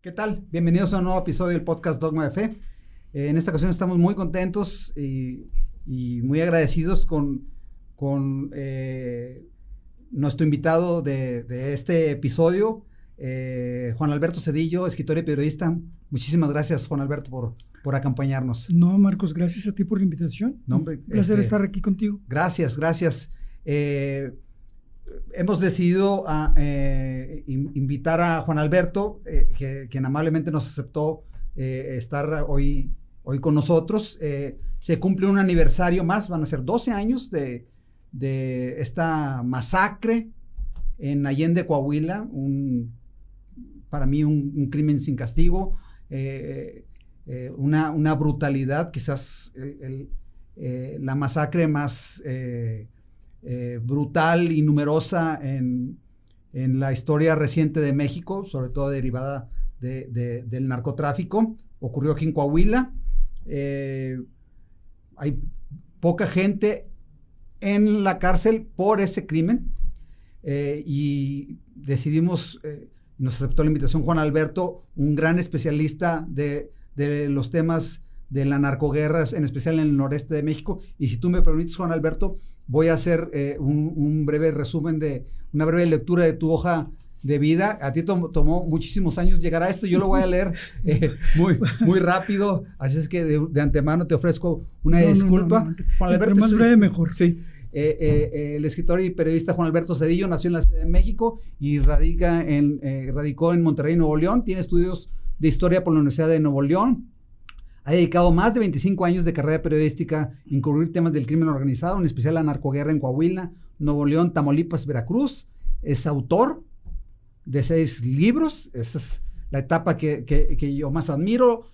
¿Qué tal? Bienvenidos a un nuevo episodio del podcast Dogma de Fe. En esta ocasión estamos muy contentos y muy agradecidos con nuestro invitado de este episodio, Juan Alberto Zedillo, escritor y periodista. Muchísimas gracias, Juan Alberto, por acompañarnos. No, Marcos, gracias a ti por la invitación. No, hombre, un placer estar aquí contigo. Gracias. Hemos decidido invitar a Juan Alberto, quien amablemente nos aceptó estar hoy con nosotros. Se cumple un aniversario más, van a ser 12 años de esta masacre en Allende, Coahuila, para mí un crimen sin castigo, una brutalidad, quizás la masacre más brutal y numerosa en la historia reciente de México, sobre todo derivada del narcotráfico. Ocurrió aquí en Coahuila. Hay poca gente en la cárcel por ese crimen, y decidimos, nos aceptó la invitación Juan Alberto, un gran especialista de los temas de la narcoguerra, en especial en el noreste de México. Y si tú me permites, Juan Alberto, voy a hacer un breve resumen una breve lectura de tu hoja de vida. A ti tomó muchísimos años llegar a esto. Yo lo voy a leer muy rápido, así es que de antemano te ofrezco una disculpa. No. Juan Alberto, más breve mejor. Sí. El escritor y periodista Juan Alberto Zedillo nació en la Ciudad de México y radicó en Monterrey, Nuevo León. Tiene estudios de historia por la Universidad de Nuevo León. Ha dedicado más de 25 años de carrera periodística en cubrir temas del crimen organizado, en especial la narcoguerra en Coahuila, Nuevo León, Tamaulipas, Veracruz. Es autor de 6 libros. Esa es la etapa que yo más admiro.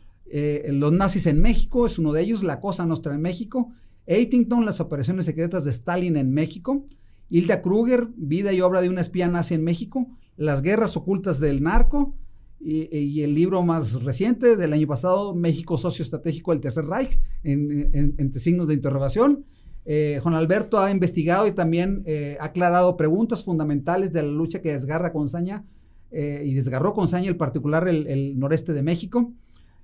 Los nazis en México es uno de ellos, La Cosa Nostra en México, Eitington, las operaciones secretas de Stalin en México, Hilda Kruger, vida y obra de una espía nazi en México, Las guerras ocultas del narco, y el libro más reciente del año pasado, México socio estratégico del Tercer Reich, entre signos de interrogación. Juan Alberto ha investigado y también ha aclarado preguntas fundamentales de la lucha que desgarró con saña en particular el noreste de México.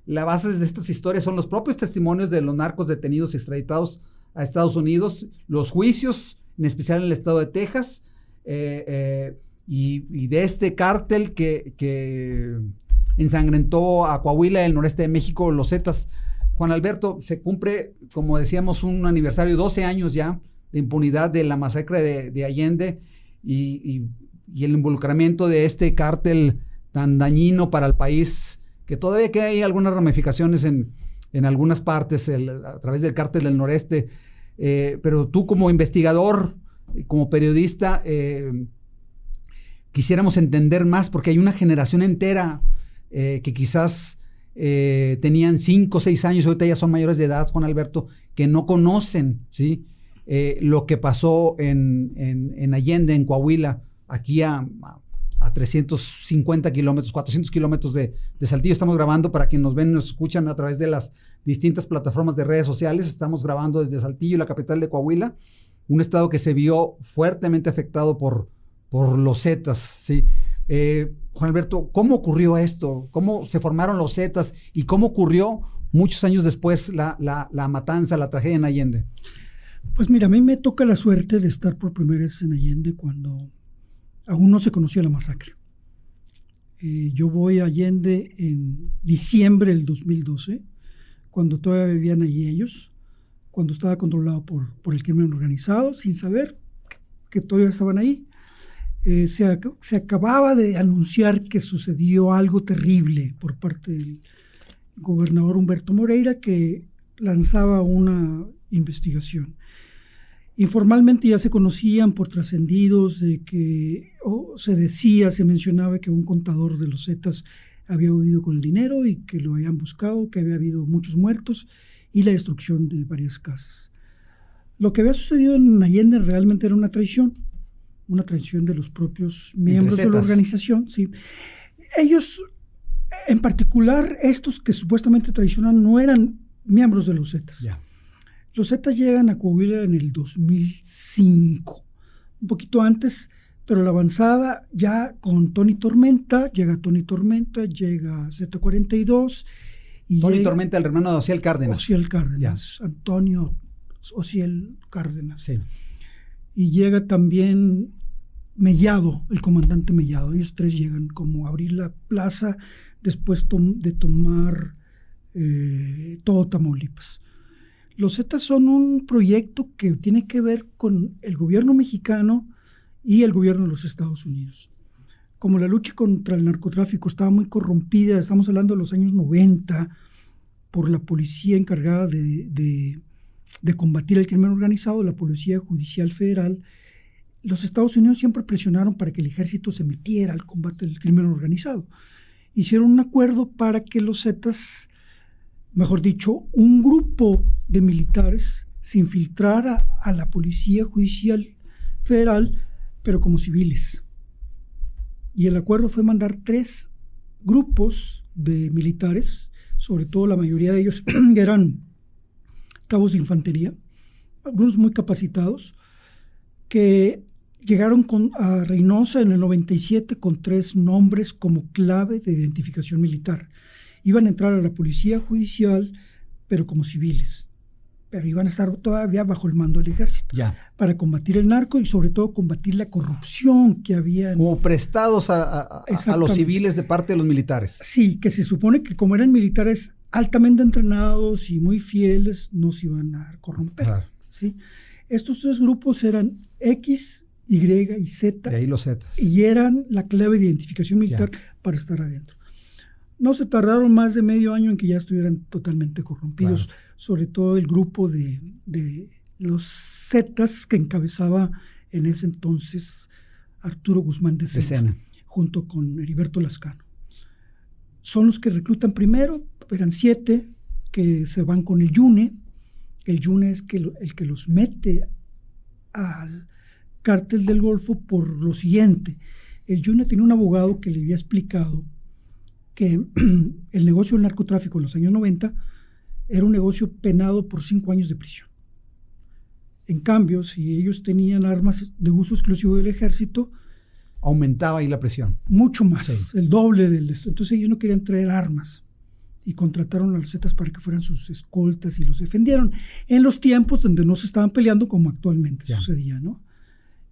La base de estas historias son los propios testimonios de los narcos detenidos y extraditados a Estados Unidos, los juicios, en especial en el estado de Texas, y de este cártel que ensangrentó a Coahuila y el noreste de México, los Zetas. Juan Alberto, se cumple, como decíamos, un aniversario, 12 años ya de impunidad de la masacre de Allende y el involucramiento de este cártel tan dañino para el país, que todavía que hay algunas ramificaciones en algunas partes a través del cártel del noreste, pero tú como investigador, como periodista, quisiéramos entender más, porque hay una generación entera que quizás tenían 5 o 6 años, ahorita ya son mayores de edad, Juan Alberto, que no conocen, ¿sí? Lo que pasó en Allende, en Coahuila, aquí a 350 kilómetros, 400 kilómetros de Saltillo. Estamos grabando, para quienes nos ven y nos escuchan a través de las distintas plataformas de redes sociales, estamos grabando desde Saltillo, la capital de Coahuila, un estado que se vio fuertemente afectado por los Zetas, ¿sí? Juan Alberto, ¿cómo ocurrió esto? ¿Cómo se formaron los Zetas? ¿Y cómo ocurrió muchos años después la matanza, la tragedia en Allende? Pues mira, a mí me toca la suerte de estar por primera vez en Allende cuando aún no se conocía la masacre. Yo voy a Allende en diciembre del 2012, cuando todavía vivían allí ellos, cuando estaba controlado por el crimen organizado, sin saber que todavía estaban ahí. Se acababa de anunciar que sucedió algo terrible por parte del gobernador Humberto Moreira, que lanzaba una investigación. Informalmente ya se conocían por trascendidos de que se mencionaba que un contador de los Zetas había huido con el dinero y que lo habían buscado, que había habido muchos muertos y la destrucción de varias casas. Lo que había sucedido en Allende realmente era una traición de los propios miembros de la organización. Sí. Ellos, en particular, estos que supuestamente traicionan, no eran miembros de los Zetas. Yeah. Los Zetas llegan a Coahuila en el 2005. Un poquito antes Pero la avanzada ya con Tony Tormenta, llega Z42. Y Tony Tormenta, el hermano de Ociel Cárdenas. Ociel Cárdenas, ya. Antonio Ociel Cárdenas. Sí. Y llega también Mellado, el comandante Mellado. Ellos tres llegan como a abrir la plaza después de tomar todo Tamaulipas. Los Zetas son un proyecto que tiene que ver con el gobierno mexicano y el gobierno de los Estados Unidos. Como la lucha contra el narcotráfico estaba muy corrompida, estamos hablando de los años 90, por la policía encargada de combatir el crimen organizado, la Policía Judicial Federal, los Estados Unidos siempre presionaron para que el ejército se metiera al combate del crimen organizado. Hicieron un acuerdo para que los Zetas, mejor dicho, un grupo de militares se infiltrara a la Policía Judicial Federal, pero como civiles. Y el acuerdo fue mandar 3 grupos de militares, sobre todo la mayoría de ellos eran cabos de infantería, algunos muy capacitados, que llegaron a Reynosa en el 97 con 3 nombres como clave de identificación militar. Iban a entrar a la policía judicial, pero como civiles. Pero iban a estar todavía bajo el mando del ejército. Ya. Para combatir el narco y sobre todo combatir la corrupción que había. Como prestados a los civiles de parte de los militares. Sí, que se supone que como eran militares altamente entrenados y muy fieles, no se iban a corromper. Claro. ¿Sí? Estos 3 grupos eran X, Y y Z. De ahí los Zetas. Y eran la clave de identificación militar para estar adentro. No se tardaron más de medio año en que ya estuvieran totalmente corrompidos, claro. Sobre todo el grupo de los Zetas que encabezaba en ese entonces Arturo Guzmán de Sena, junto con Heriberto Lascano. Son los que reclutan primero, eran 7 que se van con el Yune. El Yune es el que los mete al Cártel del Golfo por lo siguiente. El Yune tenía un abogado que le había explicado que el negocio del narcotráfico en los años 90 era un negocio penado por 5 años de prisión. En cambio, si ellos tenían armas de uso exclusivo del ejército, aumentaba ahí la presión. Mucho más, sí. El doble del esto. Entonces ellos no querían traer armas y contrataron a los Zetas para que fueran sus escoltas y los defendieron en los tiempos donde no se estaban peleando como actualmente sucedía, ¿no?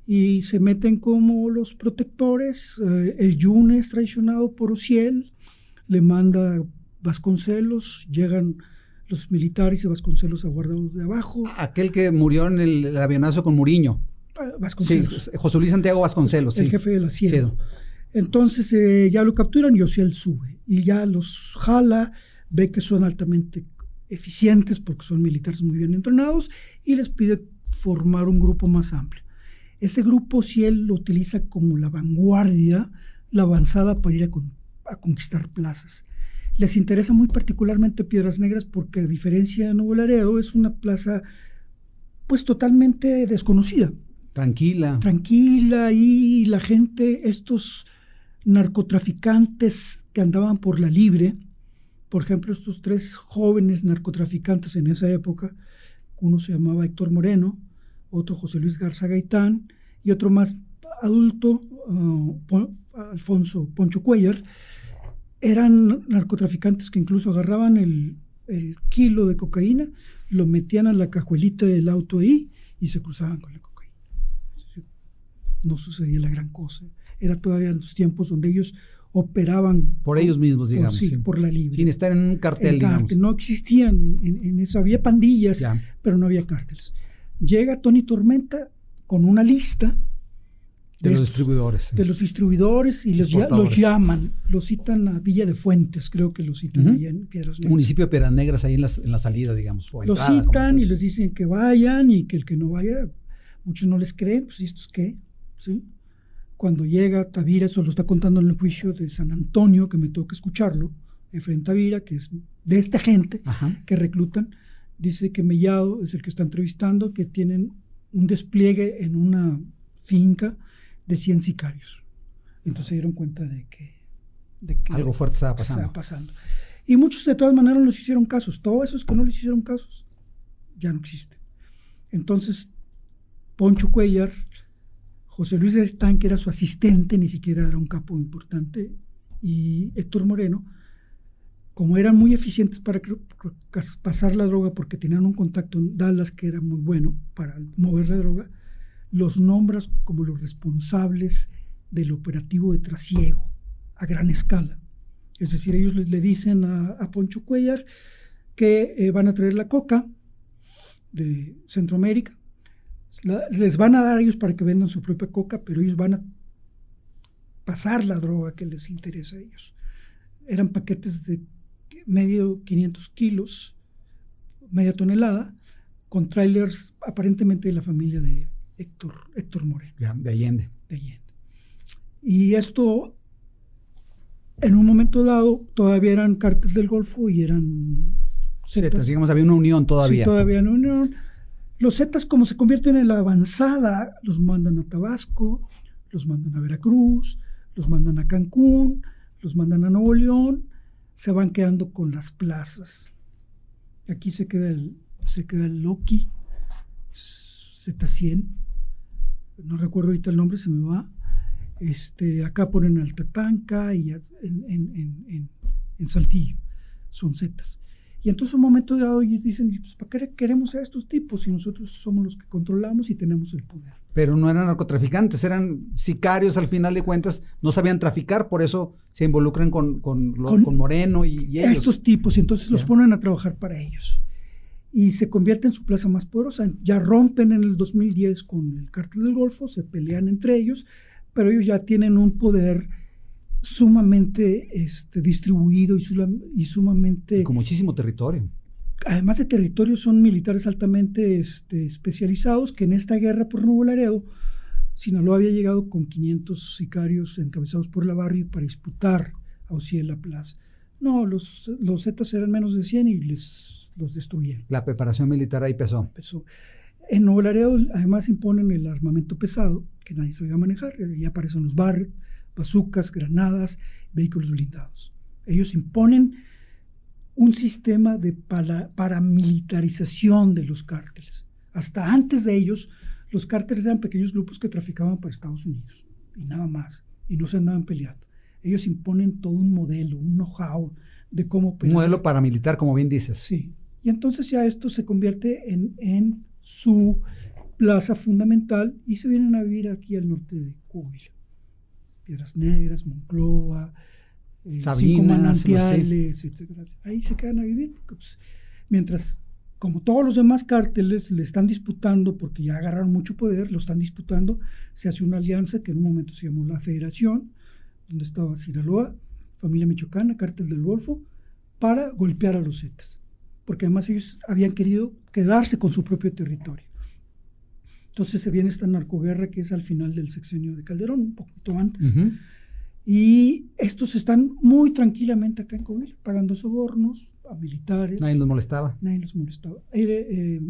Y se meten como los protectores. El Yune es traicionado por Ociel, le manda Vasconcelos, llegan los militares y Vasconcelos aguardados de abajo. Aquel que murió en el avionazo con Muriño. Vasconcelos. Sí, José Luis Santiago Vasconcelos. El jefe de la Sierra. Entonces ya lo capturan y Ociel sube. Y ya los jala, ve que son altamente eficientes porque son militares muy bien entrenados y les pide formar un grupo más amplio. Ese grupo Ociel lo utiliza como la vanguardia, la avanzada para ir a conquistar plazas. Les interesa muy particularmente Piedras Negras porque, a diferencia de Nuevo Laredo, es una plaza pues totalmente desconocida. Tranquila, y la gente, estos narcotraficantes que andaban por la libre, por ejemplo, estos 3 jóvenes narcotraficantes en esa época, uno se llamaba Héctor Moreno, otro José Luis Garza Gaitán y otro más adulto, Alfonso Poncho Cuellar, eran narcotraficantes que incluso agarraban el kilo de cocaína, lo metían a la cajuelita del auto ahí y se cruzaban con la cocaína. No sucedía la gran cosa. Era todavía en los tiempos donde ellos operaban por ellos mismos, digamos. Sí, por la libre. Sin estar en un cartel, digamos. No existían en eso. Había pandillas, pero no había cárteles. Llega Tony Tormenta con una lista de los distribuidores. De los distribuidores y los llaman, los citan a Villa de Fuentes, creo que los citan allá en Piedras Negras. Municipio de Piedras Negras, ahí en la salida, digamos. Los citan y les dicen que vayan y que el que no vaya, muchos no les creen, pues ¿estos qué? ¿Sí? Cuando llega Tavira, eso lo está contando en el juicio de San Antonio, que me toca escucharlo, Efraín Tavira, que es de esta gente que reclutan, dice que Mellado es el que está entrevistando, que tienen un despliegue en una finca de 100 sicarios. Entonces se dieron cuenta de que algo fuerte estaba pasando. Y muchos de todas maneras les hicieron casos. Todos esos que no les hicieron casos ya no existen. Entonces Poncho Cuellar, José Luis Gaitán, que era su asistente, ni siquiera era un capo importante, y Héctor Moreno, como eran muy eficientes para pasar la droga porque tenían un contacto en Dallas que era muy bueno para mover la droga, los nombras como los responsables del operativo de trasiego a gran escala. Es decir, ellos le dicen a Poncho Cuellar que van a traer la coca de Centroamérica, les van a dar a ellos para que vendan su propia coca, pero ellos van a pasar la droga que les interesa a ellos. Eran paquetes de medio 500 kilos, media tonelada, con trailers aparentemente de la familia de Héctor Moreno. De Allende. Y esto, en un momento dado, todavía eran cárteles del Golfo y eran Zetas. Digamos, había una unión todavía. Sí, todavía una unión. Los Zetas, como se convierten en la avanzada, los mandan a Tabasco, los mandan a Veracruz, los mandan a Cancún, los mandan a Nuevo León, se van quedando con las plazas. Aquí se queda el Loki, Z100, no recuerdo ahorita el nombre, se me va. Acá ponen al Tatanka y en Saltillo, son Zetas. Y entonces, un momento dado, ellos dicen, pues, ¿para qué queremos a estos tipos si nosotros somos los que controlamos y tenemos el poder? Pero no eran narcotraficantes, eran sicarios al final de cuentas, no sabían traficar, por eso se involucran con Moreno y ellos. Estos tipos, y entonces los ponen a trabajar para ellos. Y se convierte en su plaza más poderosa. Ya rompen en el 2010 con el Cártel del Golfo, se pelean entre ellos, pero ellos ya tienen un poder sumamente distribuido y sumamente... Y con muchísimo territorio. Además de territorio, son militares altamente especializados, que en esta guerra por Nuevo Laredo, Sinaloa había llegado con 500 sicarios encabezados por Labarrie para disputar a Ociel Plaza. No, los Zetas eran menos de 100 y los destruyeron. La preparación militar ahí pesó. En Nuevo Laredo, además, imponen el armamento pesado, que nadie sabía manejar. Ahí aparecen los Barrett, bazucas, granadas, vehículos blindados. Ellos imponen un sistema de paramilitarización de los cárteles. Hasta antes de ellos, los cárteles eran pequeños grupos que traficaban para Estados Unidos y nada más, y no se andaban peleando. Ellos imponen todo un modelo, un know-how de cómo pelear. Un modelo paramilitar, como bien dices. Sí, y entonces ya esto se convierte en su plaza fundamental y se vienen a vivir aquí al norte de Coahuila. Piedras Negras, Monclova, Cinco Manantiales, etcétera. Ahí se quedan a vivir, porque pues, mientras, como todos los demás cárteles le están disputando, porque ya agarraron mucho poder, lo están disputando, se hace una alianza que en un momento se llamó la Federación, donde estaba Sinaloa, familia michoacana, Cártel del Golfo, para golpear a los Zetas, porque además ellos habían querido quedarse con su propio territorio. Entonces se viene esta narcoguerra que es al final del sexenio de Calderón, un poquito antes. Uh-huh. Y estos están muy tranquilamente acá en Coahuila, pagando sobornos a militares. Nadie los molestaba.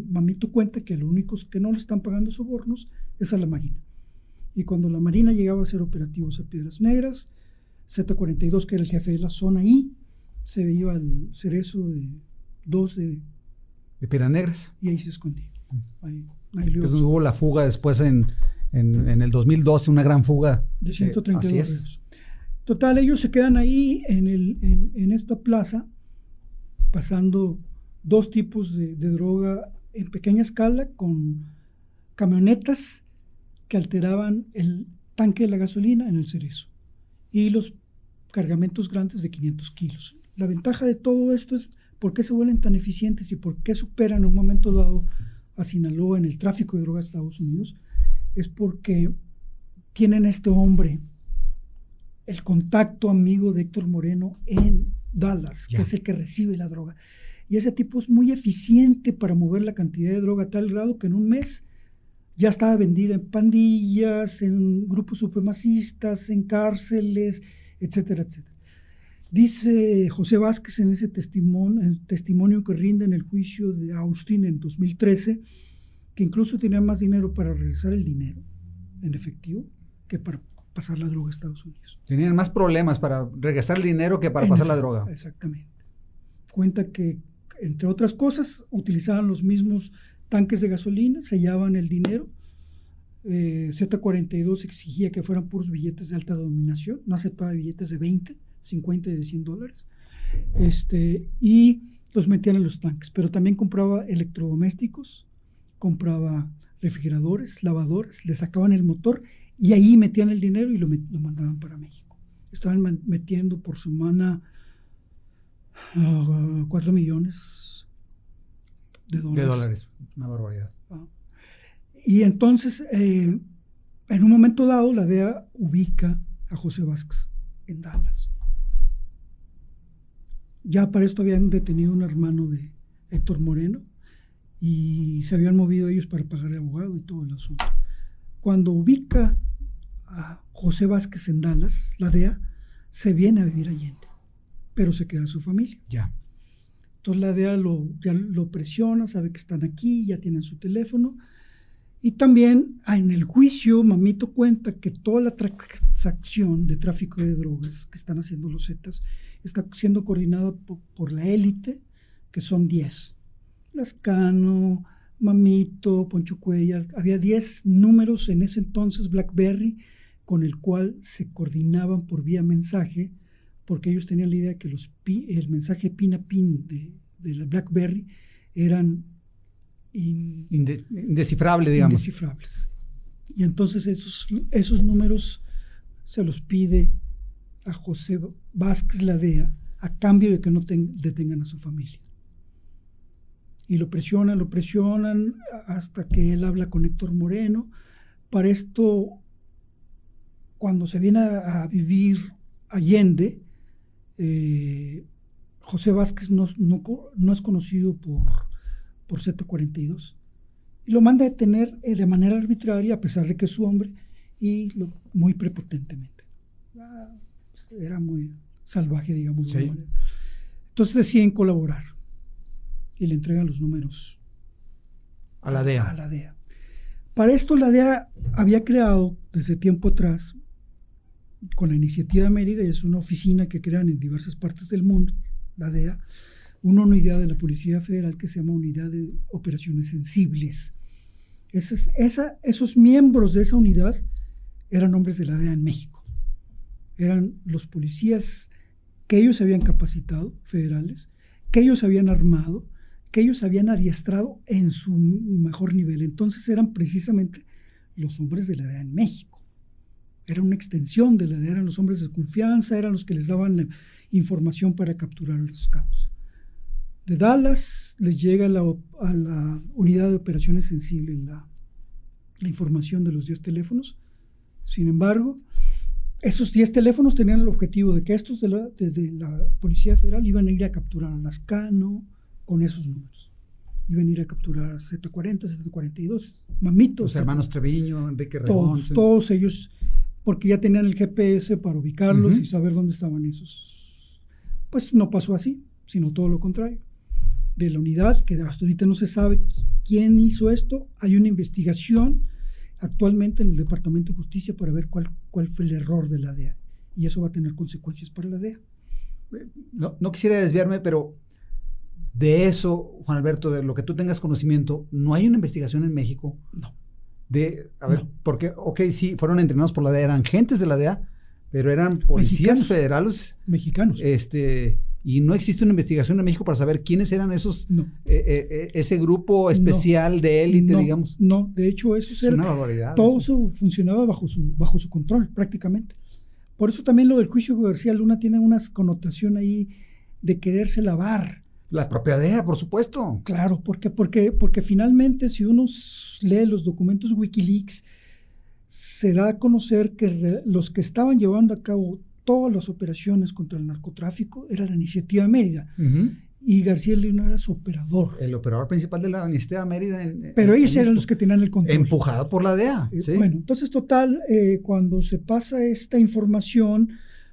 Mamito cuenta que los únicos que no le están pagando sobornos es a la Marina. Y cuando la Marina llegaba a hacer operativos a Piedras Negras, Z-42, que era el jefe de la zona ahí, se veía al cerezo de 12 de Piedras Negras. Y ahí se escondía. Entonces hubo la fuga después en el 2012, una gran fuga. De 132 reos. Total, ellos se quedan ahí en esta plaza, pasando dos tipos de droga en pequeña escala, con camionetas que alteraban el tanque de la gasolina en el cerezo y los cargamentos grandes de 500 kilos. La ventaja de todo esto es por qué se vuelven tan eficientes y por qué superan en un momento dado a Sinaloa en el tráfico de drogas a Estados Unidos, es porque tienen a este hombre, el contacto amigo de Héctor Moreno en Dallas, que es el que recibe la droga. Y ese tipo es muy eficiente para mover la cantidad de droga a tal grado que en un mes ya estaba vendida en pandillas, en grupos supremacistas, en cárceles, etcétera, etcétera. Dice José Vázquez en ese testimonio que rinde en el juicio de Austin en 2013, que incluso tenía más dinero para regresar el dinero en efectivo que para pasar la droga a Estados Unidos. Tenían más problemas para regresar el dinero que para pasar la droga. Exactamente. Cuenta que, entre otras cosas, utilizaban los mismos tanques de gasolina, sellaban el dinero, Z42 exigía que fueran puros billetes de alta denominación, no aceptaba billetes de 20, 50 y de $100. Y los metían en los tanques, pero también compraba electrodomésticos, compraba refrigeradores, lavadoras, le sacaban el motor y ahí metían el dinero y lo mandaban para México. Estaban metiendo por semana 4 millones de dólares. De dólares, una barbaridad. Y entonces, en un momento dado, la DEA ubica a José Vázquez en Dallas. Ya para esto habían detenido un hermano de Héctor Moreno y se habían movido ellos para pagar el abogado y todo el asunto. Cuando ubica a José Vázquez en Dallas, la DEA se viene a vivir a Allende, pero se queda su familia. Ya. Entonces la DEA ya lo presiona, sabe que están aquí, ya tienen su teléfono. Y también en el juicio, Mamito cuenta que toda la transacción de tráfico de drogas que están haciendo los Zetas está siendo coordinada por la élite, que son 10. Lascano, Mamito, Poncho Cuellar. Había 10 números en ese entonces, BlackBerry, con el cual se coordinaban por vía mensaje, porque ellos tenían la idea que el mensaje pin a pin de la BlackBerry eran indescifrable, digamos. Indescifrables. Y entonces esos números se los pide a José Vázquez, la DEA, a cambio de que no detengan a su familia. Y lo presionan hasta que él habla con Héctor Moreno. Para esto, cuando se viene a vivir Allende, José Vázquez no es conocido por Z42 y lo manda a detener de manera arbitraria, a pesar de que es su hombre, y muy prepotentemente. Era muy salvaje, digamos. Sí. Entonces deciden colaborar y le entregan los números a la DEA. A la DEA. Para esto la DEA había creado desde tiempo atrás, con la iniciativa de Mérida, y es una oficina que crean en diversas partes del mundo, la DEA, una unidad de la Policía Federal que se llama Unidad de Operaciones Sensibles. Esos miembros de esa unidad eran hombres de la DEA en México. Eran los policías que ellos habían capacitado, federales, que ellos habían armado, que ellos habían adiestrado en su mejor nivel. Entonces eran precisamente los hombres de la DEA en México. Era una extensión de la DEA, eran los hombres de confianza, eran los que les daban la información para capturar a los capos. De Dallas les llega a la unidad de operaciones sensibles la información de los 10 teléfonos. Sin embargo, esos 10 teléfonos tenían el objetivo de que estos de la Policía Federal iban a ir a capturar a Lascano con esos números. Iban a ir a capturar a Z40, Z42, Mamito. Los hermanos Treviño, Enrique Regón. Todos ellos, porque ya tenían el GPS para ubicarlos y saber dónde estaban esos. Pues no pasó así, sino todo lo contrario. De la unidad, que hasta ahorita no se sabe quién hizo esto, hay una investigación actualmente en el Departamento de Justicia para ver cuál fue el error de la DEA, y eso va a tener consecuencias para la DEA. No quisiera desviarme, pero de eso, Juan Alberto, de lo que tú tengas conocimiento, ¿no hay una investigación en México? No. Porque, sí, fueron entrenados por la DEA, eran agentes de la DEA, pero eran policías federales mexicanos. Y no existe una investigación en México para saber quiénes eran esos, ese grupo especial de élite, digamos. No, de hecho eso es una barbaridad. Todo eso funcionaba bajo su control, prácticamente. Por eso también lo del juicio García Luna tiene una connotación ahí de quererse lavar. La propia DEA, por supuesto. Claro, porque finalmente si uno lee los documentos Wikileaks, se da a conocer que los que estaban llevando a cabo todas las operaciones contra el narcotráfico era la Iniciativa Mérida. Y García Luna era su operador. El operador principal de la Iniciativa Mérida. Pero ellos eran los que tenían el control. Empujado por la DEA. ¿Sí? Bueno, entonces total, cuando se pasa esta información,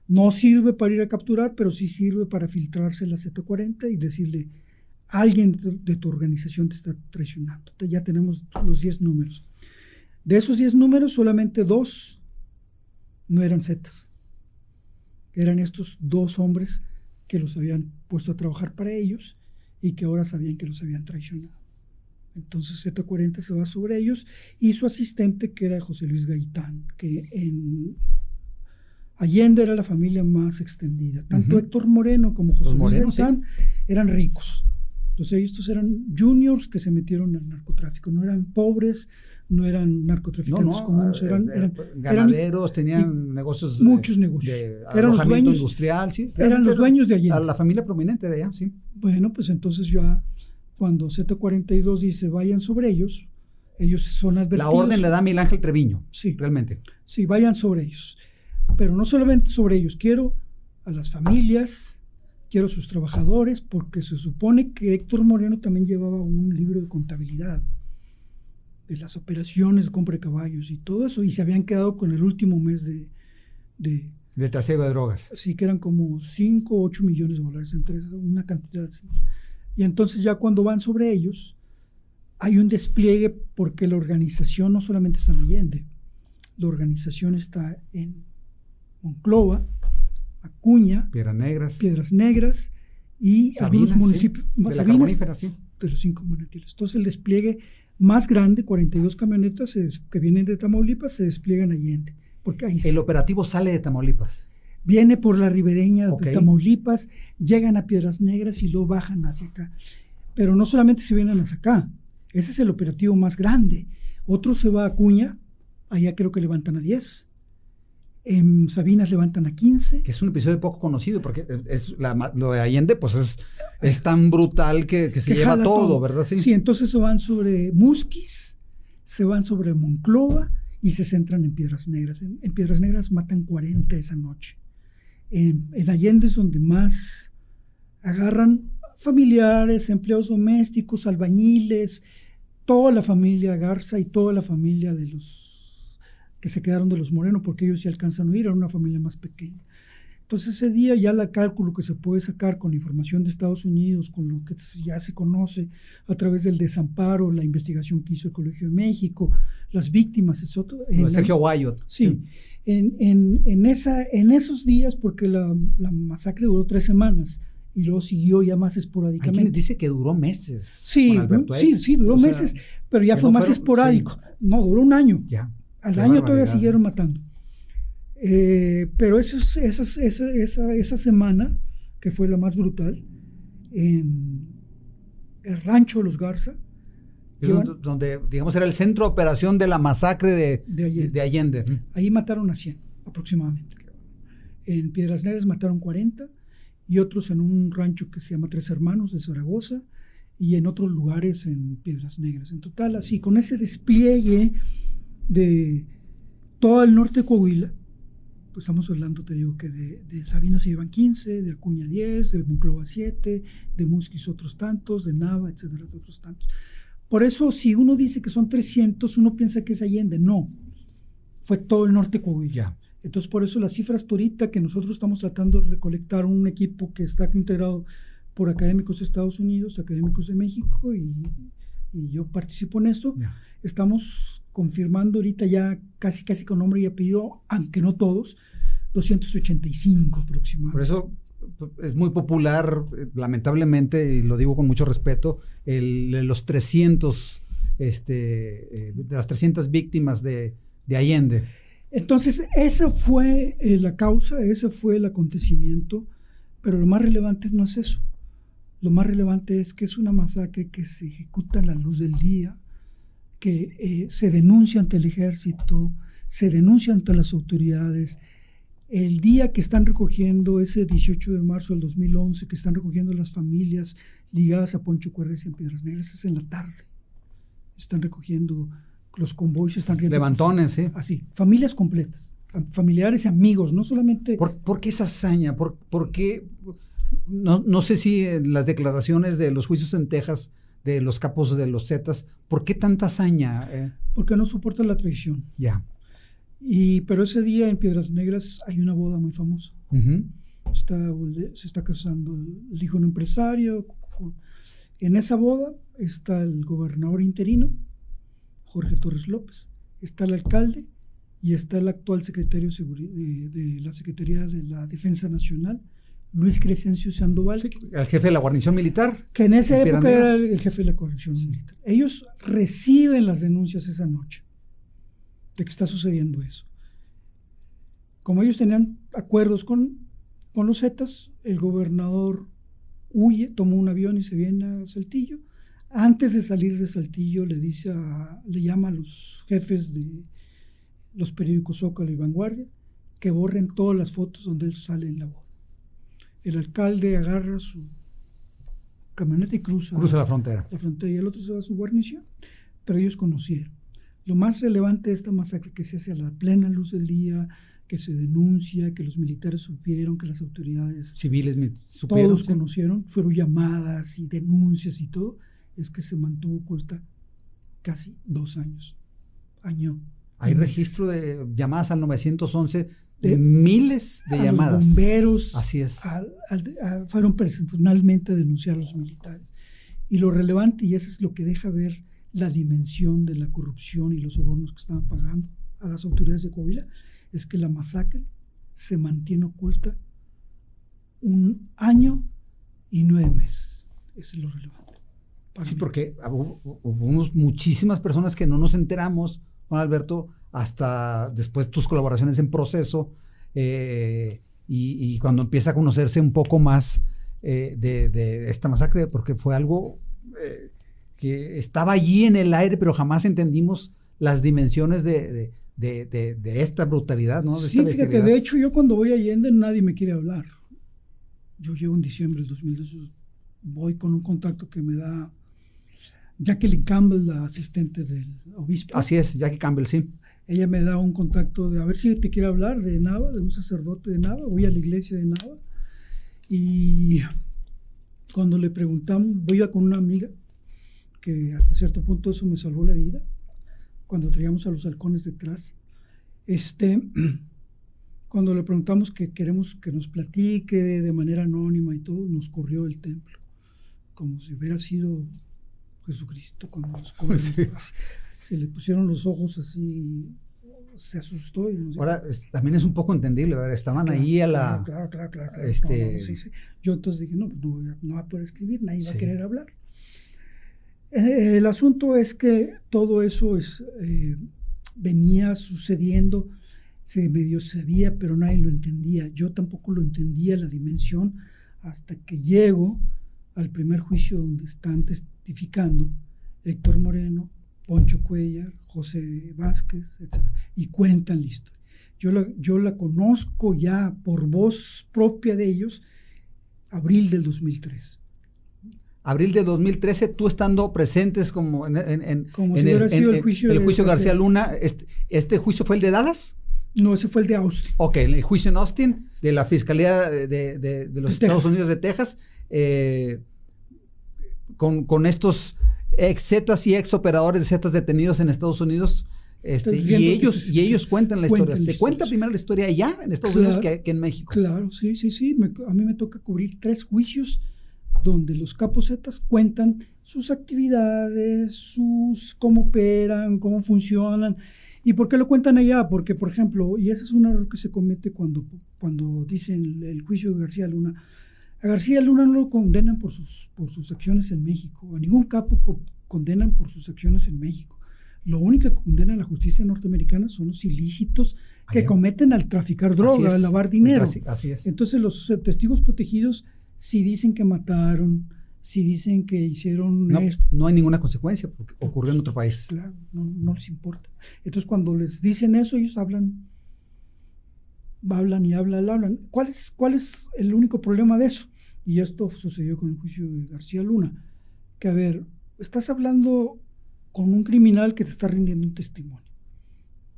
no sirve para ir a capturar, pero sí sirve para filtrarse la Z40 y decirle, alguien de tu organización te está traicionando. Entonces ya tenemos los 10 números. De esos 10 números, solamente 2 no eran Zetas. Eran estos 2 hombres que los habían puesto a trabajar para ellos y que ahora sabían que los habían traicionado. Entonces Z40 se va sobre ellos y su asistente, que era José Luis Gaitán, que en Allende era la familia más extendida. Tanto Héctor Moreno como José Luis Gaitán eran ricos. Entonces estos eran juniors que se metieron al narcotráfico. No eran pobres, no eran narcotraficantes comunes. Eran ganaderos, tenían negocios. Muchos negocios. Eran los dueños industrial, sí. Eran los dueños de Allende. A la familia prominente de allá, sí. Bueno, pues entonces ya cuando Z42 dice vayan sobre ellos son advertidos. La orden le da Miguel Ángel Treviño. Sí. Realmente. Sí, vayan sobre ellos. Pero no solamente sobre ellos, quiero a las familias, quiero a sus trabajadores, porque se supone que Héctor Moreno también llevaba un libro de contabilidad de las operaciones de compra de caballos y todo eso, y se habían quedado con el último mes de trasiego de drogas. Sí, que eran como 5 o 8 millones de dólares, entre una cantidad similar. Y entonces ya cuando van sobre ellos, hay un despliegue porque la organización no solamente está en Allende, la organización está en Monclova, Acuña, Piedras Negras y Sabinas, algunos municipios más de la sí. De los 5 manantiales. Entonces el despliegue más grande, 42 camionetas que vienen de Tamaulipas, se despliegan Allende. Porque ahí el operativo sale de Tamaulipas. Viene por la ribereña de Tamaulipas, llegan a Piedras Negras y luego bajan hacia acá. Pero no solamente se vienen hacia acá, ese es el operativo más grande. Otro se va a Acuña, allá creo que levantan a 10. En Sabinas levantan a 15. Que es un episodio poco conocido, porque lo de Allende pues es tan brutal que se lleva todo, ¿verdad? Sí, entonces se van sobre Musquis, se van sobre Monclova y se centran en Piedras Negras. En Piedras Negras matan 40 esa noche. En Allende es donde más agarran familiares, empleados domésticos, albañiles, toda la familia Garza y toda la familia de los que se quedaron de los Moreno, porque ellos sí alcanzan a huir, era una familia más pequeña. Entonces ese día ya el cálculo que se puede sacar con información de Estados Unidos, con lo que ya se conoce a través del desamparo, la investigación que hizo el Colegio de México, las víctimas, Sergio Guayot. Sí, en esos días, porque la masacre duró 3 semanas, y luego siguió ya más esporádicamente. Hay quien dice que duró meses. Sí, duró meses, pero ya fue más esporádico. Sí. No, duró un año. Ya. Al año todavía siguieron matando. Pero esa semana, que fue la más brutal, en el rancho de los Garza. Donde, digamos, era el centro de operación de la masacre de Allende. Ahí mataron a 100 aproximadamente. En Piedras Negras mataron 40 y otros en un rancho que se llama Tres Hermanos de Zaragoza y en otros lugares en Piedras Negras. En total, así, con ese despliegue de todo el norte de Coahuila, pues estamos hablando, te digo, que de Sabinas se llevan 15, de Acuña 10, de Monclova 7, de Musquis otros tantos, de Nava, etcétera, otros tantos. Por eso, si uno dice que son 300, uno piensa que es Allende. No, fue todo el norte de Coahuila. Ya. Entonces, por eso las cifras ahorita que nosotros estamos tratando de recolectar un equipo que está integrado por académicos de Estados Unidos, académicos de México, y yo participo en esto. Ya. Estamos confirmando ahorita ya casi con nombre y apellido, aunque no todos, 285 aproximadamente. Por eso es muy popular, lamentablemente, y lo digo con mucho respeto, los 300, de las 300 víctimas de Allende. Entonces, esa fue la causa, ese fue el acontecimiento, pero lo más relevante no es eso. Lo más relevante es que es una masacre que se ejecuta a la luz del día, que se denuncia ante el ejército, se denuncia ante las autoridades. El día que están recogiendo, ese 18 de marzo del 2011, que están recogiendo las familias ligadas a Poncho Cuerres y en Piedras Negras, es en la tarde. Están recogiendo los convoys, están riendo. Levantones, ¿sí? Así, familias completas, familiares y amigos, no solamente... ¿Por qué esa hazaña? ¿Por qué? No sé si en las declaraciones de los juicios en Texas, de los capos de los Zetas, ¿por qué tanta hazaña? Porque no soportan la traición. Ya. Pero ese día en Piedras Negras hay una boda muy famosa. Uh-huh. Se está casando el hijo de un empresario. En esa boda está el gobernador interino, Jorge Torres López, está el alcalde y está el actual secretario de la Secretaría de la Defensa Nacional, Luis Crescencio Sandoval, sí, el jefe de la guarnición militar. que en esa en época Pirandellas. era el jefe de la guarnición militar. Ellos reciben las denuncias esa noche de que está sucediendo eso. Como ellos tenían acuerdos con los Zetas, el gobernador huye, toma un avión y se viene a Saltillo. Antes de salir de Saltillo le llama a los jefes de los periódicos Zócalo y Vanguardia que borren todas las fotos donde él sale en la boda. El alcalde agarra su camioneta y cruza la frontera. Y el otro se va a su guarnición, pero ellos conocieron. Lo más relevante de esta masacre que se hace a la plena luz del día, que se denuncia, que los militares supieron, que las autoridades civiles supieron, todos conocieron, fueron llamadas y denuncias y todo, es que se mantuvo oculta casi 2 años. Hay registro de llamadas al 911, de miles de llamadas. Los bomberos. Así es. Fueron personalmente a denunciar a los militares. Y lo relevante, y eso es lo que deja ver la dimensión de la corrupción y los sobornos que estaban pagando a las autoridades de Coahuila, es que la masacre se mantiene oculta 1 año y 9 meses. Eso es lo relevante. Sí, porque hubo muchísimas personas que no nos enteramos, Juan Alberto, hasta después tus colaboraciones en Proceso, y cuando empieza a conocerse un poco más de esta masacre, porque fue algo que estaba allí en el aire, pero jamás entendimos las dimensiones de esta brutalidad, ¿no? Sí, fíjate, de hecho yo cuando voy a Allende nadie me quiere hablar. Yo llego en diciembre del 2002, voy con un contacto que me da Jacqueline Campbell, la asistente del obispo. Así es, Jackie Campbell, sí. Ella me da un contacto de a ver si te quiere hablar de Nava, de un sacerdote de Nava. Voy a la iglesia de Nava y cuando le preguntamos, voy con una amiga que hasta cierto punto eso me salvó la vida, cuando traíamos a los halcones detrás. Cuando le preguntamos que queremos que nos platique de manera anónima y todo, nos corrió el templo, como si hubiera sido Jesucristo cuando nos corrió. Sí. Se le pusieron los ojos así, se asustó. Y nos dijo, ahora, también es un poco entendible, ¿verdad? Estaban claro, ahí a la... Claro. Sí. Yo entonces dije, no va a poder escribir, nadie va a querer hablar. El asunto es que todo eso venía sucediendo, se medio sabía, pero nadie lo entendía. Yo tampoco lo entendía la dimensión hasta que llego al primer juicio donde están testificando Héctor Moreno, Poncho Cuellar, José Vázquez, etc. Y cuentan la historia. Yo la conozco ya por voz propia de ellos, abril del 2003. Abril de 2013, tú estando presentes como en el juicio García Luna. ¿Este juicio fue el de Dallas? No, ese fue el de Austin. Ok, el juicio en Austin de la Fiscalía de los Estados Unidos de Texas, con estos ex Zetas y ex operadores de Zetas detenidos en Estados Unidos, y ellos cuentan la historia. ¿Se cuenta primero la historia allá en Estados Unidos que en México? Claro, sí. A mí me toca cubrir 3 juicios donde los capos Zetas cuentan sus actividades, cómo operan, cómo funcionan. ¿Y por qué lo cuentan allá? Porque, por ejemplo, y ese es un error que se comete cuando dicen el juicio de García Luna. A García Luna no lo condenan por sus acciones en México. A ningún capo condenan por sus acciones en México. Lo único que condena la justicia norteamericana son los ilícitos que cometen al traficar droga, al lavar dinero. Así es. Entonces los testigos protegidos, si dicen que mataron, si dicen que hicieron esto, no hay ninguna consecuencia porque ocurrió en otro país. Claro, no les importa. Entonces cuando les dicen eso, ellos hablan. ¿Cuál es el único problema de eso? Y esto sucedió con el juicio de García Luna. Que a ver, estás hablando con un criminal que te está rindiendo un testimonio.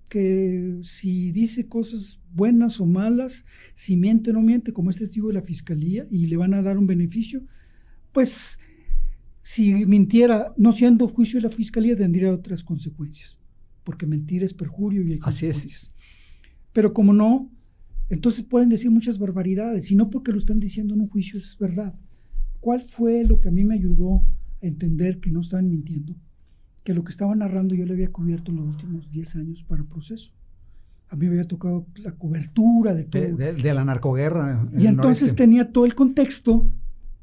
Que si dice cosas buenas o malas, si miente o no miente, como es testigo de la fiscalía y le van a dar un beneficio, pues si mintiera, no siendo juicio de la fiscalía, tendría otras consecuencias. Porque mentir es perjurio y hay consecuencias. Así es. Pero como no, entonces pueden decir muchas barbaridades, y no porque lo están diciendo en un juicio es verdad. ¿Cuál fue lo que a mí me ayudó a entender que no estaban mintiendo? Que lo que estaba narrando yo lo había cubierto en los últimos 10 años para Proceso. A mí me había tocado la cobertura de todo. De la narcoguerra. Y entonces tenía todo el contexto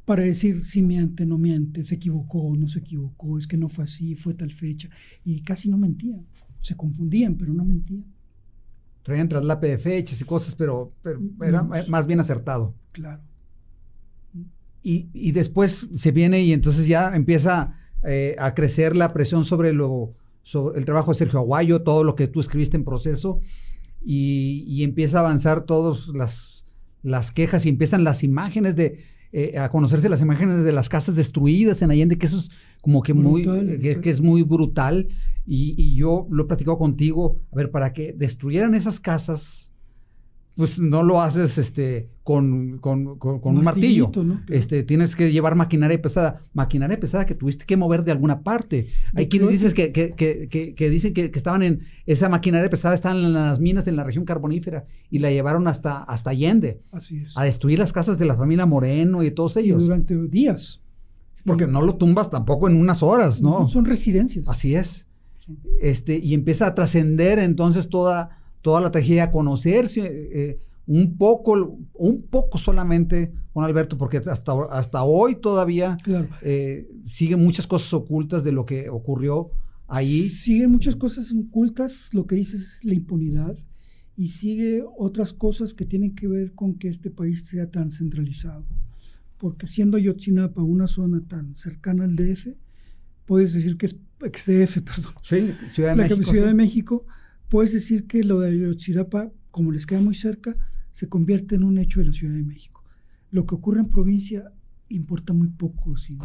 para decir si miente, no miente, se equivocó, no se equivocó, es que no fue así, fue tal fecha. Y casi no mentían. Se confundían, pero no mentían. Traían traslape de fechas y cosas, pero era más bien acertado. Claro. Y después se viene y entonces ya empieza a crecer la presión sobre el trabajo de Sergio Aguayo, todo lo que tú escribiste en Proceso, y empieza a avanzar todas las quejas y empiezan las imágenes a conocerse las imágenes de las casas destruidas en Allende, que eso es como que brutal, que es muy brutal. Y yo lo he platicado contigo, a ver, para que destruyeran esas casas, pues no lo haces con un martillo, ¿no? Tienes que llevar maquinaria pesada que tuviste que mover de alguna parte. Hay quienes dicen que dicen que estaban en esa maquinaria pesada, estaban en las minas en la región carbonífera y la llevaron hasta Allende. Así es. A destruir las casas de la familia Moreno y de todos ellos. Y durante días. Porque no lo tumbas tampoco en unas horas, ¿no? Son residencias. Así es. Y empieza a trascender entonces toda la tragedia, a conocerse un poco solamente, Juan Alberto, porque hasta hoy todavía claro. Siguen muchas cosas ocultas de lo que ocurrió ahí. Siguen muchas cosas ocultas, lo que dices es la impunidad, y sigue otras cosas que tienen que ver con que este país sea tan centralizado. Porque siendo Ayotzinapa una zona tan cercana al DF, puedes decir que es ex-DF, perdón. Sí, Ciudad de México. Ciudad de México, puedes decir que lo de Ayotzinapa, como les queda muy cerca, se convierte en un hecho de la Ciudad de México. Lo que ocurre en provincia importa muy poco, si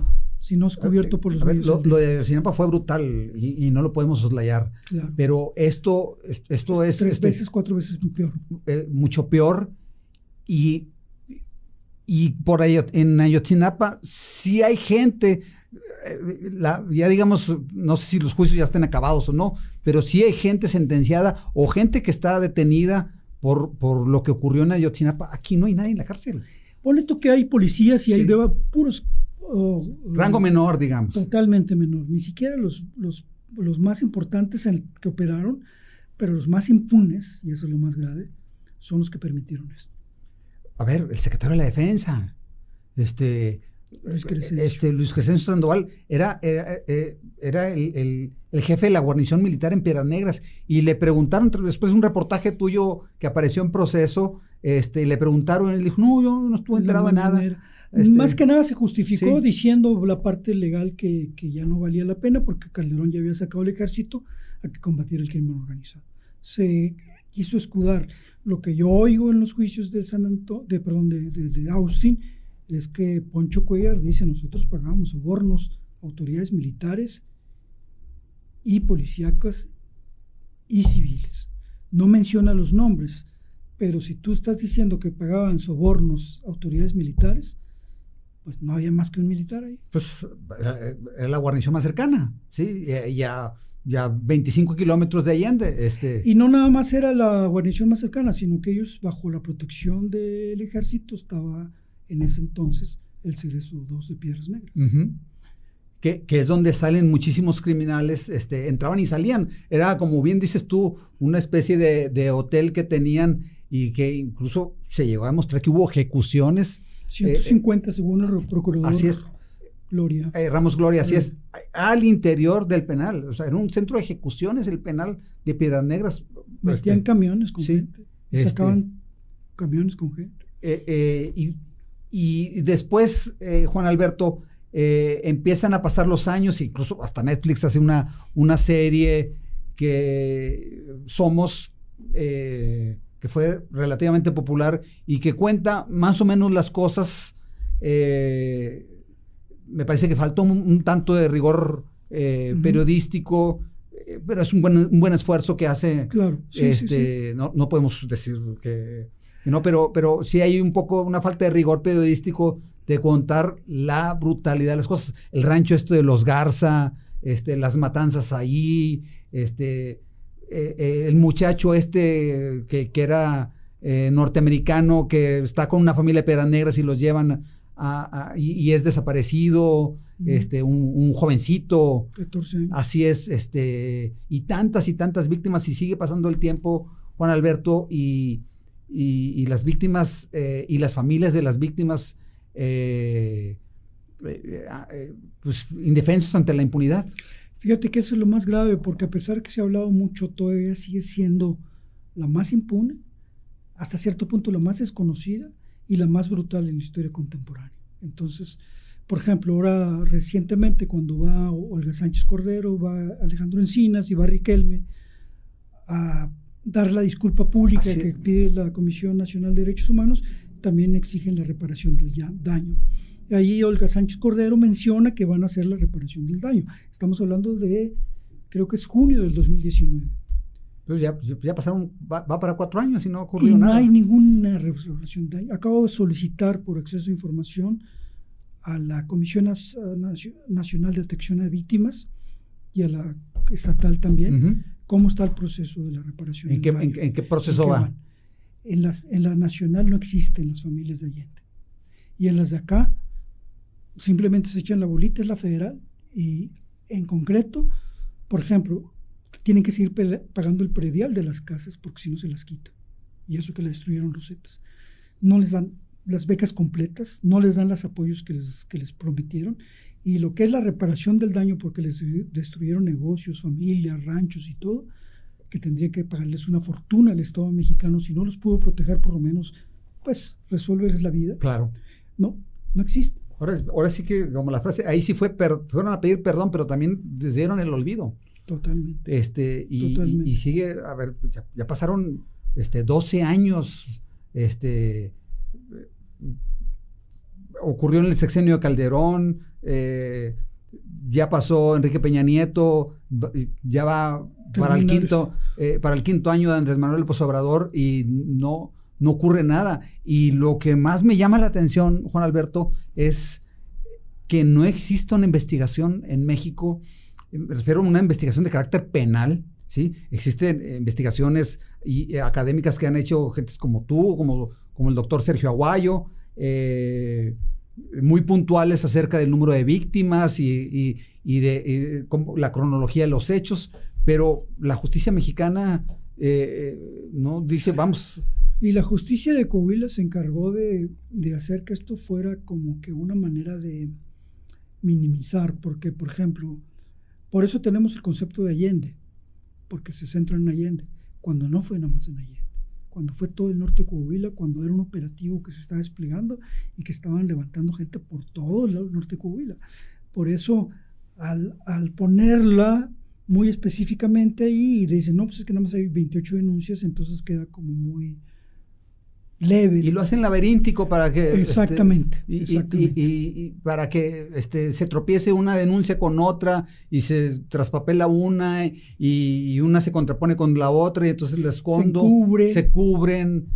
no es cubierto por los medios. Lo de Ayotzinapa fue brutal y no lo podemos soslayar. Claro. Pero esto es 3 veces, 4 veces peor. Mucho peor. Y por ahí en Ayotzinapa sí hay gente, ya digamos, no sé si los juicios ya estén acabados o no, pero sí hay gente sentenciada o gente que está detenida por lo que ocurrió en Ayotzinapa. Aquí no hay nadie en la cárcel. Ponle tú que hay policías y hay puros... rango menor, digamos. Totalmente menor. Ni siquiera los más importantes que operaron, pero los más impunes, y eso es lo más grave, son los que permitieron esto. A ver, el secretario de la Defensa, Luis Crescencio Sandoval, era el jefe de la guarnición militar en Piedras Negras, y le preguntaron, después de un reportaje tuyo que apareció en Proceso, le preguntaron, y él dijo, no, yo no estuve enterado de nada. Más que nada se justificó diciendo la parte legal que ya no valía la pena porque Calderón ya había sacado el ejército a que combatiera el crimen organizado. Se quiso escudar. Lo que yo oigo en los juicios de de Austin es que Poncho Cuellar dice: nosotros pagábamos sobornos a autoridades militares y policíacas y civiles. No menciona los nombres, pero si tú estás diciendo que pagaban sobornos a autoridades militares, pues no había más que un militar ahí. Pues era la guarnición más cercana, ¿sí? Ya 25 kilómetros de Allende. Y no nada más era la guarnición más cercana, sino que ellos, bajo la protección del ejército, estaba en ese entonces el Cerezo 2 de Piedras Negras. Uh-huh. Que es donde salen muchísimos criminales, entraban y salían. Era, como bien dices tú, una especie de hotel que tenían y que incluso se llegó a demostrar que hubo ejecuciones. 150 según el procurador. Así es. Gloria. Ramos Gloria, así es, al interior del penal, o sea, en un centro de ejecuciones, el penal de Piedras Negras. Metían camiones con gente, sacaban camiones con gente. Y después, Juan Alberto, empiezan a pasar los años, incluso hasta Netflix hace una serie que Somos, que fue relativamente popular y que cuenta más o menos las cosas. Me parece que faltó un tanto de rigor periodístico, pero es un buen esfuerzo que hace. Claro. Sí. No podemos decir que no, pero sí hay un poco una falta de rigor periodístico de contar la brutalidad de las cosas. El rancho de los Garza, las matanzas ahí, el muchacho que era norteamericano, que está con una familia de Piedras Negras y los llevan y es desaparecido, un jovencito, 14 años. Así es, y tantas víctimas, y sigue pasando el tiempo, Juan Alberto, y las víctimas y las familias de las víctimas pues indefensos ante la impunidad. Fíjate que eso es lo más grave, porque a pesar que se ha hablado mucho, todavía sigue siendo la más impune, hasta cierto punto la más desconocida y la más brutal en la historia contemporánea. Entonces, por ejemplo, ahora recientemente cuando va Olga Sánchez Cordero, va Alejandro Encinas y va Riquelme a dar la disculpa pública que pide la Comisión Nacional de Derechos Humanos, también exigen la reparación del daño. Ahí Olga Sánchez Cordero menciona que van a hacer la reparación del daño. Estamos hablando de, creo que es junio del 2019. Pues ya pasaron, va para 4 años y no ocurrió nada. Y no hay ninguna reparación de daño. Acabo de solicitar por acceso a información a la Comisión Nacional de Detección a Víctimas y a la estatal también, cómo está el proceso de la reparación del daño. ¿En qué proceso va? En la nacional no existen las familias de Allende. Y en las de acá simplemente se echan la bolita, es la federal, y en concreto, por ejemplo, tienen que seguir pagando el predial de las casas porque si no se las quita. Y eso que la destruyeron Rosetas. No les dan las becas completas, no les dan los apoyos que les prometieron, y lo que es la reparación del daño porque les destruyeron negocios, familias, ranchos y todo, que tendría que pagarles una fortuna al Estado mexicano si no los pudo proteger, por lo menos, pues, resolverles la vida. Claro. No existe. Ahora sí que, como la frase, ahí sí fueron a pedir perdón, pero también les dieron el olvido. Totalmente. Totalmente. Y sigue, a ver, ya pasaron 12 años, ocurrió en el sexenio de Calderón, ya pasó Enrique Peña Nieto, ya va para el quinto año de Andrés Manuel López Obrador y no ocurre nada. Y lo que más me llama la atención, Juan Alberto, es que no existe una investigación en México, me refiero a una investigación de carácter penal, ¿sí? Existen investigaciones académicas que han hecho gentes como tú, como el doctor Sergio Aguayo, muy puntuales acerca del número de víctimas y de la cronología de los hechos, pero la justicia mexicana no dice, vamos. Y la justicia de Coahuila se encargó de hacer que esto fuera como que una manera de minimizar, porque, por ejemplo, por eso tenemos el concepto de Allende, porque se centra en Allende, cuando no fue nada más en Allende, cuando fue todo el norte de Coahuila, cuando era un operativo que se estaba desplegando y que estaban levantando gente por todo el norte de Coahuila. Por eso, al ponerla muy específicamente ahí, y dicen, no, pues es que nada más hay 28 denuncias, entonces queda como muy leve. Y lo hacen laberíntico para que... Exactamente. Y para que se tropiece una denuncia con otra y se traspapela una y una se contrapone con la otra y entonces la escondo. Se cubren.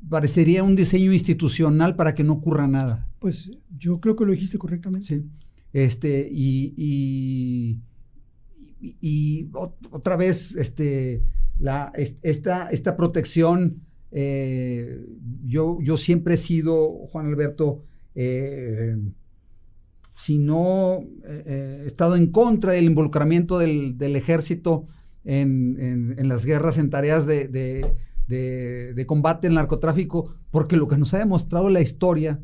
Parecería un diseño institucional para que no ocurra nada. Pues yo creo que lo dijiste correctamente. Sí. Y otra vez esta protección. Yo siempre he sido, Juan Alberto, si no he estado en contra del involucramiento del ejército en las guerras, en tareas de combate al narcotráfico, porque lo que nos ha demostrado la historia,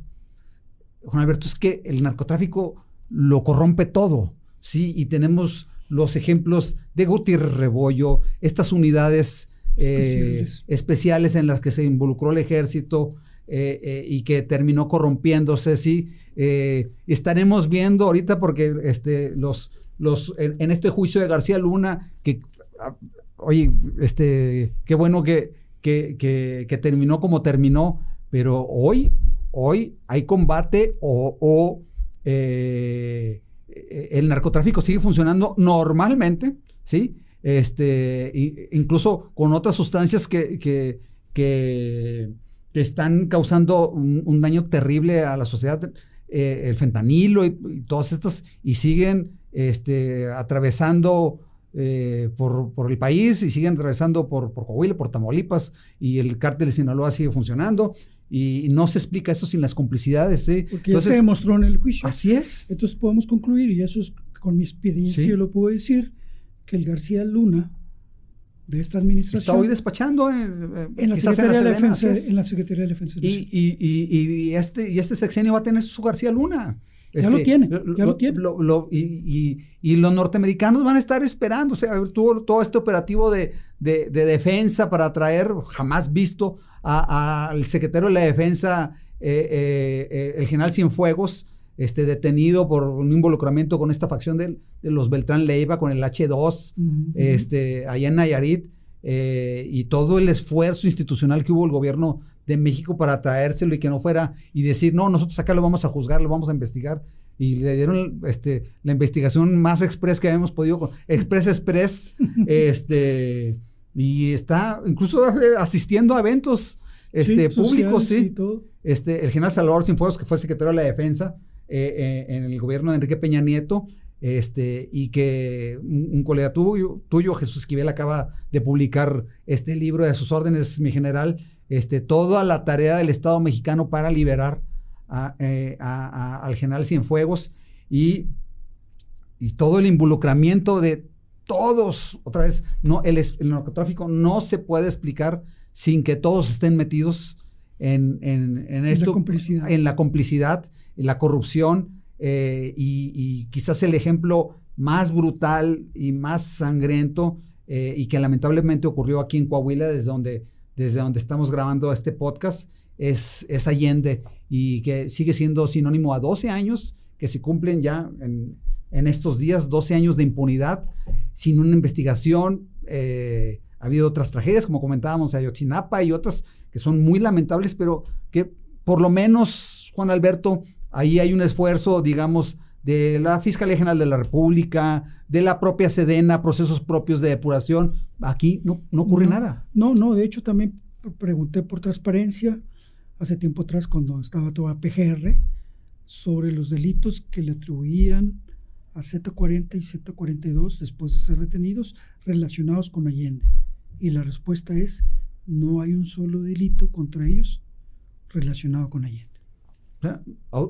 Juan Alberto, es que el narcotráfico lo corrompe todo, ¿sí? Y tenemos los ejemplos de Gutiérrez Rebollo, estas unidades especiales en las que se involucró el ejército y que terminó corrompiéndose, ¿sí? Estaremos viendo ahorita porque en este juicio de García Luna, que oye, qué bueno que terminó como terminó, pero hoy hay combate el narcotráfico sigue funcionando normalmente, ¿sí? Incluso con otras sustancias que están causando un daño terrible a la sociedad, el fentanilo y todas estas, y siguen atravesando por el país y siguen atravesando por Coahuila, por Tamaulipas, y el cártel de Sinaloa sigue funcionando y no se explica eso sin las complicidades, ¿sí? Porque entonces, ya se demostró en el juicio. Así es. Entonces podemos concluir, y eso es con mi experiencia, ¿sí? Yo lo puedo decir, que el García Luna de esta administración. Está hoy despachando en la quizás Secretaría en de la Defensa. Sedena, En la Secretaría de Defensa. y este sexenio va a tener su García Luna. Ya lo tiene. Y los norteamericanos van a estar esperando. O sea, tuvo todo este operativo de defensa para traer, jamás visto, al secretario de la Defensa, el general Cienfuegos, detenido por un involucramiento con esta facción de los Beltrán Leiva, con el H2, allá en Nayarit, y todo el esfuerzo institucional que hubo el gobierno de México para traérselo y que no fuera, y decir, no, nosotros acá lo vamos a juzgar, lo vamos a investigar, y le dieron la investigación más express que habíamos podido, express, y está incluso asistiendo a eventos públicos, sí. Todo. El general Salvador Cienfuegos, que fue secretario de la Defensa en el gobierno de Enrique Peña Nieto, y que un colega tuyo, Jesús Esquivel, acaba de publicar este libro de sus órdenes, mi general, toda la tarea del Estado mexicano para liberar al general Cienfuegos y todo el involucramiento de todos, otra vez, no, el narcotráfico no se puede explicar sin que todos estén metidos en esto, en la complicidad, en la corrupción, y quizás el ejemplo más brutal y más sangriento, y que lamentablemente ocurrió aquí en Coahuila, desde donde estamos grabando este podcast, es Allende, y que sigue siendo sinónimo a 12 años que se cumplen ya en estos días, 12 años de impunidad, sin una investigación. Ha habido otras tragedias, como comentábamos, Ayotzinapa y otras que son muy lamentables, pero que por lo menos, Juan Alberto, ahí hay un esfuerzo, digamos, de la Fiscalía General de la República, de la propia Sedena, procesos propios de depuración. Aquí no ocurre nada. No, de hecho también pregunté por transparencia hace tiempo atrás, cuando estaba toda PGR, sobre los delitos que le atribuían a Z40 y Z42 después de ser retenidos relacionados con Allende. Y la respuesta es: no hay un solo delito contra ellos relacionado con Allende.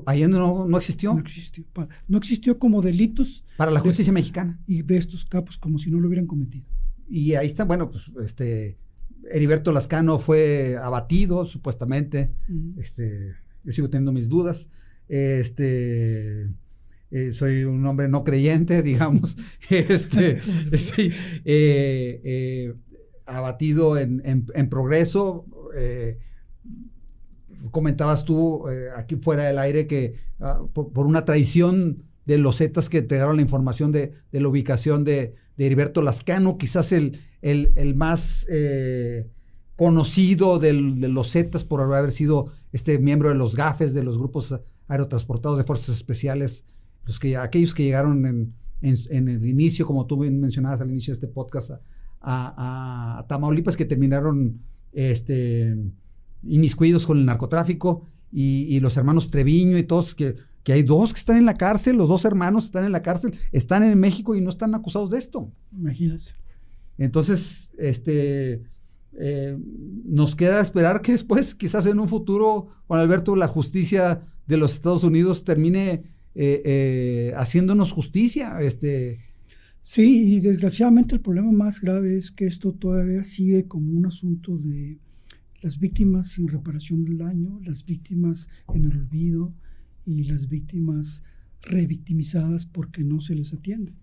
Allende no existió. No existió como delitos para la justicia mexicana. Y de estos capos, como si no lo hubieran cometido. Y ahí está, bueno, pues Heriberto Lascano fue abatido, supuestamente. Yo sigo teniendo mis dudas. Soy un hombre no creyente, digamos. Abatido en Progreso. Comentabas tú aquí fuera del aire que por una traición de los Zetas que entregaron la información de la ubicación de Heriberto Lascano, quizás el más conocido de los Zetas por haber sido miembro de los GAFES, de los grupos aerotransportados de fuerzas especiales, aquellos que llegaron en el inicio, como tú mencionabas al inicio de este podcast, a Tamaulipas, que terminaron inmiscuidos con el narcotráfico, y los hermanos Treviño y todos, que hay dos que están en la cárcel, los dos hermanos están en la cárcel, están en México y no están acusados de esto. Imagínate. Entonces, nos queda esperar que después, quizás en un futuro, Juan Alberto, la justicia de los Estados Unidos termine haciéndonos justicia. Sí, y desgraciadamente el problema más grave es que esto todavía sigue como un asunto de las víctimas sin reparación del daño, las víctimas en el olvido y las víctimas revictimizadas porque no se les atiende.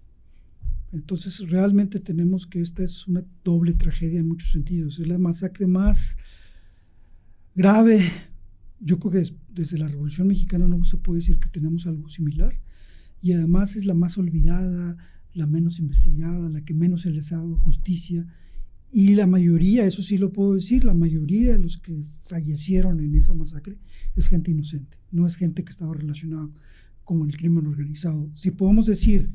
Entonces realmente tenemos que esta es una doble tragedia en muchos sentidos. Es la masacre más grave. Yo creo que desde la Revolución Mexicana no se puede decir que tenemos algo similar, y además es la más olvidada, la menos investigada, la que menos se les ha dado justicia. Y la mayoría, eso sí lo puedo decir, la mayoría de los que fallecieron en esa masacre es gente inocente, no es gente que estaba relacionada con el crimen organizado. Si podemos decir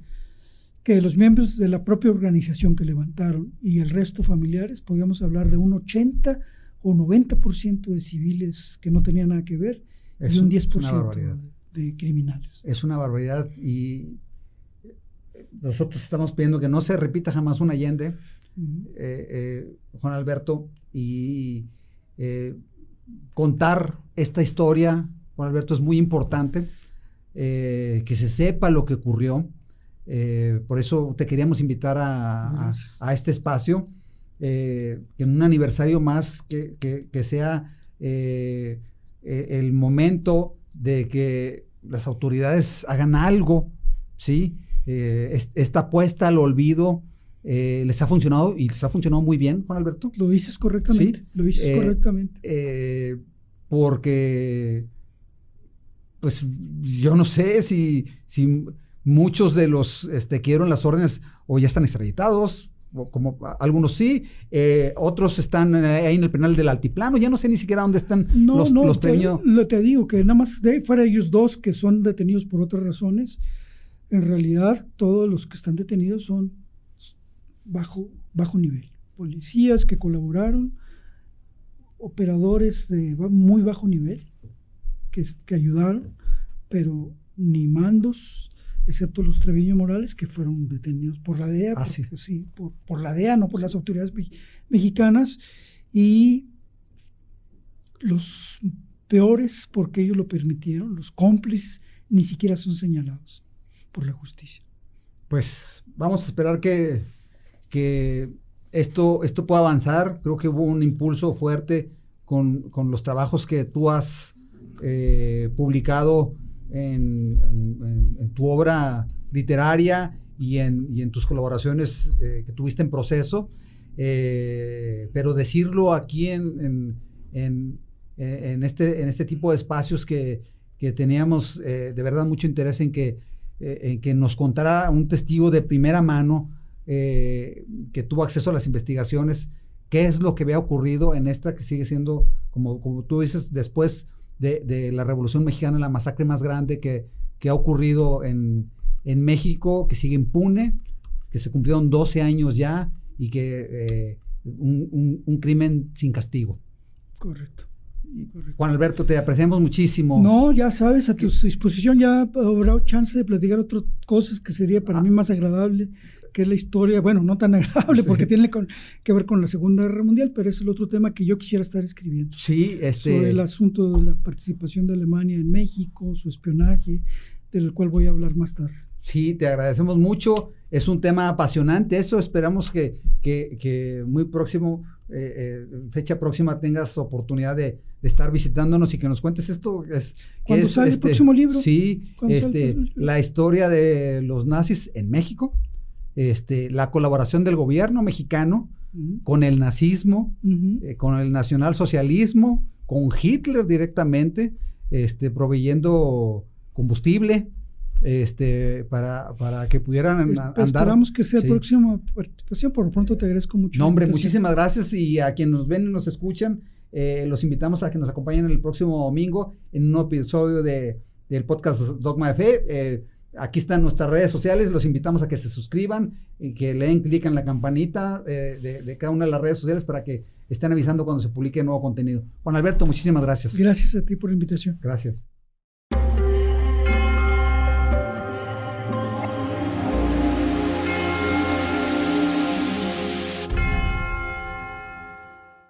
que los miembros de la propia organización que levantaron y el resto familiares, podríamos hablar de un 80 o 90% de civiles que no tenían nada que ver, y un 10% de criminales. Es una barbaridad, y nosotros estamos pidiendo que no se repita jamás un Allende, Juan Alberto, y contar esta historia, Juan Alberto, es muy importante, que se sepa lo que ocurrió. Por eso te queríamos invitar a este espacio, en un aniversario más que sea el momento de que las autoridades hagan algo, ¿sí? Esta apuesta al olvido les ha funcionado y les ha funcionado muy bien, Juan Alberto. Lo dices correctamente, ¿sí? Lo dices correctamente. Porque, pues, yo no sé si muchos de los que dieron las órdenes o ya están extraditados, o como algunos sí, otros están ahí en el penal del Altiplano, ya no sé ni siquiera dónde están los Treviño. Te digo que nada más fuera ellos dos que son detenidos por otras razones, en realidad todos los que están detenidos son bajo nivel. Policías que colaboraron, operadores de muy bajo nivel que ayudaron, pero ni mandos, excepto los Treviño Morales, que fueron detenidos por la DEA, por la DEA, no por las autoridades mexicanas, y los peores, porque ellos lo permitieron, los cómplices, ni siquiera son señalados por la justicia. Pues vamos a esperar que esto pueda avanzar. Creo que hubo un impulso fuerte con los trabajos que tú has publicado en tu obra literaria y en tus colaboraciones que tuviste en Proceso, pero decirlo aquí en este tipo de espacios que teníamos de verdad mucho interés en que nos contara un testigo de primera mano que tuvo acceso a las investigaciones, qué es lo que había ocurrido en esta que sigue siendo, como tú dices, después de la Revolución Mexicana, la masacre más grande que ha ocurrido en México, que sigue impune, que se cumplieron 12 años ya y que un crimen sin castigo. Correcto. Juan Alberto, te apreciamos muchísimo. No, ya sabes, a tu disposición ya habrá chance de platicar otras cosas que sería para mí más agradable, que es la historia, bueno, no tan agradable porque tiene que ver con la Segunda Guerra Mundial, pero es el otro tema que yo quisiera estar escribiendo. Sí, sobre el asunto de la participación de Alemania en México, su espionaje, del cual voy a hablar más tarde. Sí, te agradecemos mucho. Es un tema apasionante. Eso esperamos que muy próximo, fecha próxima, tengas oportunidad de estar visitándonos y que nos cuentes esto. ¿Cuándo sale el próximo libro? Sí, la historia de los nazis en México, la colaboración del gobierno mexicano con el nazismo, con el nacionalsocialismo, con Hitler directamente, proveyendo combustible. Para que pudieran andar. Esperamos que sea próxima participación. Por lo pronto te agradezco mucho. No, hombre, muchísimas gracias, y a quienes nos ven y nos escuchan, los invitamos a que nos acompañen el próximo domingo en un nuevo episodio del podcast Dogma de Fe. Aquí están nuestras redes sociales, los invitamos a que se suscriban y que le den clic en la campanita de cada una de las redes sociales para que estén avisando cuando se publique nuevo contenido. Juan Alberto, muchísimas gracias. Gracias a ti por la invitación. Gracias.